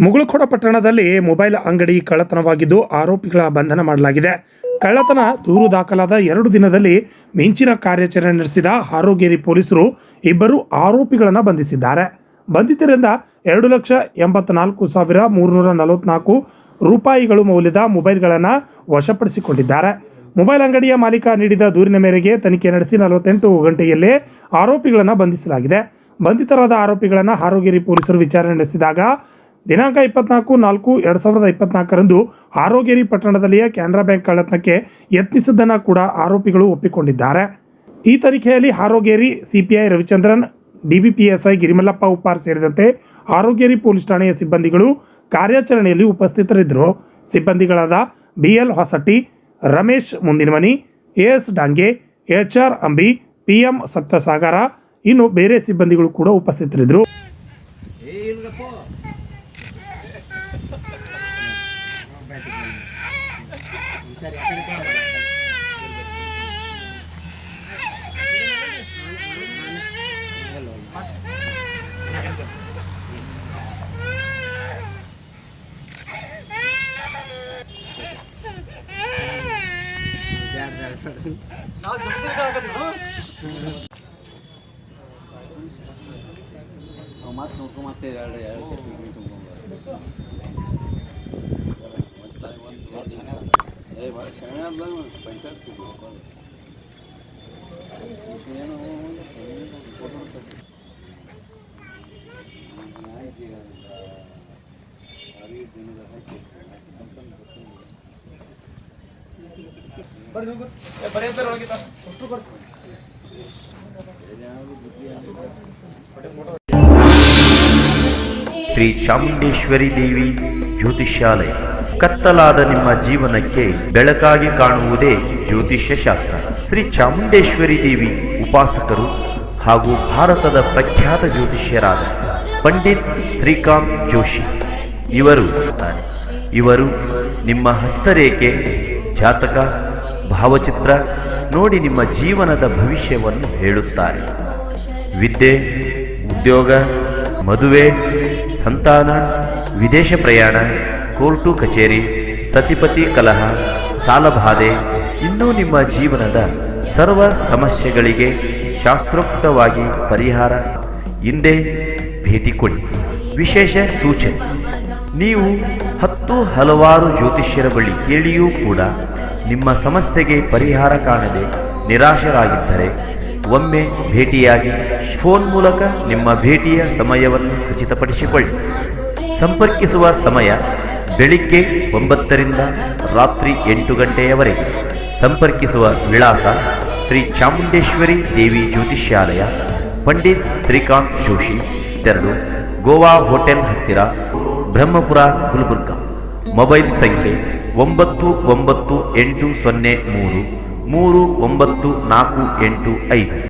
ಮುಗುಳುಖೋಡ ಪಟ್ಟಣದಲ್ಲಿ ಮೊಬೈಲ್ ಅಂಗಡಿ ಕಳ್ಳತನವಾಗಿದ್ದು ಆರೋಪಿಗಳ ಬಂಧನ ಮಾಡಲಾಗಿದೆ. ಕಳ್ಳತನ ದೂರು ದಾಖಲಾದ 2 ದಿನದಲ್ಲಿ ಮಿಂಚಿನ ಕಾರ್ಯಾಚರಣೆ ನಡೆಸಿದ ಹಾರೋಗೇರಿ ಪೊಲೀಸರು ಇಬ್ಬರು ಆರೋಪಿಗಳನ್ನು ಬಂಧಿಸಿದ್ದಾರೆ. ಬಂಧಿತರಿಂದ 2,84,344 ರೂಪಾಯಿಗಳು ಮೌಲ್ಯದ ಮೊಬೈಲ್ಗಳನ್ನು ವಶಪಡಿಸಿಕೊಂಡಿದ್ದಾರೆ. ಮೊಬೈಲ್ ಅಂಗಡಿಯ ಮಾಲೀಕ ನೀಡಿದ ದೂರಿನ ಮೇರೆಗೆ ತನಿಖೆ ನಡೆಸಿ 48 ಗಂಟೆಯಲ್ಲೇ ಆರೋಪಿಗಳನ್ನು ಬಂಧಿಸಲಾಗಿದೆ. ಬಂಧಿತರಾದ ಆರೋಪಿಗಳನ್ನು ಹಾರೋಗೇರಿ ಪೊಲೀಸರು ವಿಚಾರಣೆ ನಡೆಸಿದಾಗ ದಿನಾಂಕ 24/4/2024 ಹಾರೋಗೇರಿ ಪಟ್ಟಣದಲ್ಲಿಯ ಕೆನರಾ ಬ್ಯಾಂಕ್ ಕಳ್ಳತನಕ್ಕೆ ಯತ್ನಿಸಿದ್ದನ್ನು ಕೂಡ ಆರೋಪಿಗಳು ಒಪ್ಪಿಕೊಂಡಿದ್ದಾರೆ. ಈ ತನಿಖೆಯಲ್ಲಿ ಹಾರೋಗೇರಿ ಸಿಪಿಐ ರವಿಚಂದ್ರನ್, ಡಿಬಿಪಿಎಸ್ಐ ಗಿರಿಮಲ್ಲಪ್ಪ ಉಪ್ಪಾರ್ ಸೇರಿದಂತೆ ಹಾರೋಗೇರಿ ಪೊಲೀಸ್ ಠಾಣೆಯ ಸಿಬ್ಬಂದಿಗಳು ಕಾರ್ಯಾಚರಣೆಯಲ್ಲಿ ಉಪಸ್ಥಿತರಿದ್ದರು. ಸಿಬ್ಬಂದಿಗಳಾದ BL ಹೊಸಟ್ಟಿ, Ramesh ಮುಂದಿನಮನಿ, AS Dange, HR Ambi, PM Saptasagara, ಇನ್ನು ಬೇರೆ ಸಿಬ್ಬಂದಿಗಳು ಕೂಡ ಉಪಸ್ಥಿತರಿದ್ದರು. ಶ್ರೀ ಚಾಮುಂಡೇಶ್ವರಿ ದೇವಿ ಜ್ಯೋತಿಷ್ಯಾಲಯ. ಕತ್ತಲಾದ ನಿಮ್ಮ ಜೀವನಕ್ಕೆ ಬೆಳಕಾಗಿ ಕಾಣುವುದೇ ಜ್ಯೋತಿಷ್ಯ ಶಾಸ್ತ್ರ. ಶ್ರೀ ಚಾಮುಂಡೇಶ್ವರಿ ದೇವಿ ಉಪಾಸಕರು ಹಾಗೂ ಭಾರತದ ಪ್ರಖ್ಯಾತ ಜ್ಯೋತಿಷ್ಯರಾದ ಪಂಡಿತ್ ಶ್ರೀಕಾಂತ್ ಜೋಶಿ ಇವರು ನಿಮ್ಮ ಹಸ್ತರೇಖೆ, ಜಾತಕ, ಭಾವಚಿತ್ರ ನೋಡಿ ನಿಮ್ಮ ಜೀವನದ ಭವಿಷ್ಯವನ್ನು ಹೇಳುತ್ತಾರೆ. ವಿದ್ಯೆ, ಉದ್ಯೋಗ, ಮದುವೆ, ಸಂತಾನ, ವಿದೇಶ ಪ್ರಯಾಣ, ಕೋರ್ಟು ಕಚೇರಿ, ಸತಿಪತಿ ಕಲಹ, ಸಾಲಬಾಧೆ, ಇನ್ನೂ ನಿಮ್ಮ ಜೀವನದ ಸರ್ವ ಸಮಸ್ಯೆಗಳಿಗೆ ಶಾಸ್ತ್ರೋಕ್ತವಾಗಿ ಪರಿಹಾರ. ಹಿಂದೆ ಭೇಟಿ ಕೊಡಿ. ವಿಶೇಷ ಸೂಚನೆ: ನೀವು ಹಲವಾರು ಜ್ಯೋತಿಷ್ಯರ ಬಳಿ ಕೇಳಿಯೂ ಕೂಡ ನಿಮ್ಮ ಸಮಸ್ಯೆಗೆ ಪರಿಹಾರ ಕಾಣದೆ ನಿರಾಶರಾಗಿದ್ದರೆ ಒಮ್ಮೆ ಭೇಟಿಯಾಗಿ ಫೋನ್ ಮೂಲಕ ನಿಮ್ಮ ಭೇಟಿಯ ಸಮಯವನ್ನು ಖಚಿತಪಡಿಸಿಕೊಳ್ಳಿ. ಸಂಪರ್ಕಿಸುವ ಸಮಯ ಬೆಳಿಗ್ಗೆ 9 ರಿಂದ ರಾತ್ರಿ 8 ಗಂಟೆಯವರೆಗೆ. ಸಂಪರ್ಕಿಸುವ ವಿಳಾಸ: ಶ್ರೀ ಚಾಮುಂಡೇಶ್ವರಿ ದೇವಿ ಜ್ಯೋತಿಷ್ಯಾಲಯ, ಪಂಡಿತ್ ಶ್ರೀಕಾಂತ್ ಜೋಶಿ, 2, ಗೋವಾ ಹೋಟೆಲ್ ಹತ್ತಿರ, ಬ್ರಹ್ಮಪುರ, ಗುಲ್ಬರ್ಗ. ಮೊಬೈಲ್ ಸಂಖ್ಯೆ 998033394885.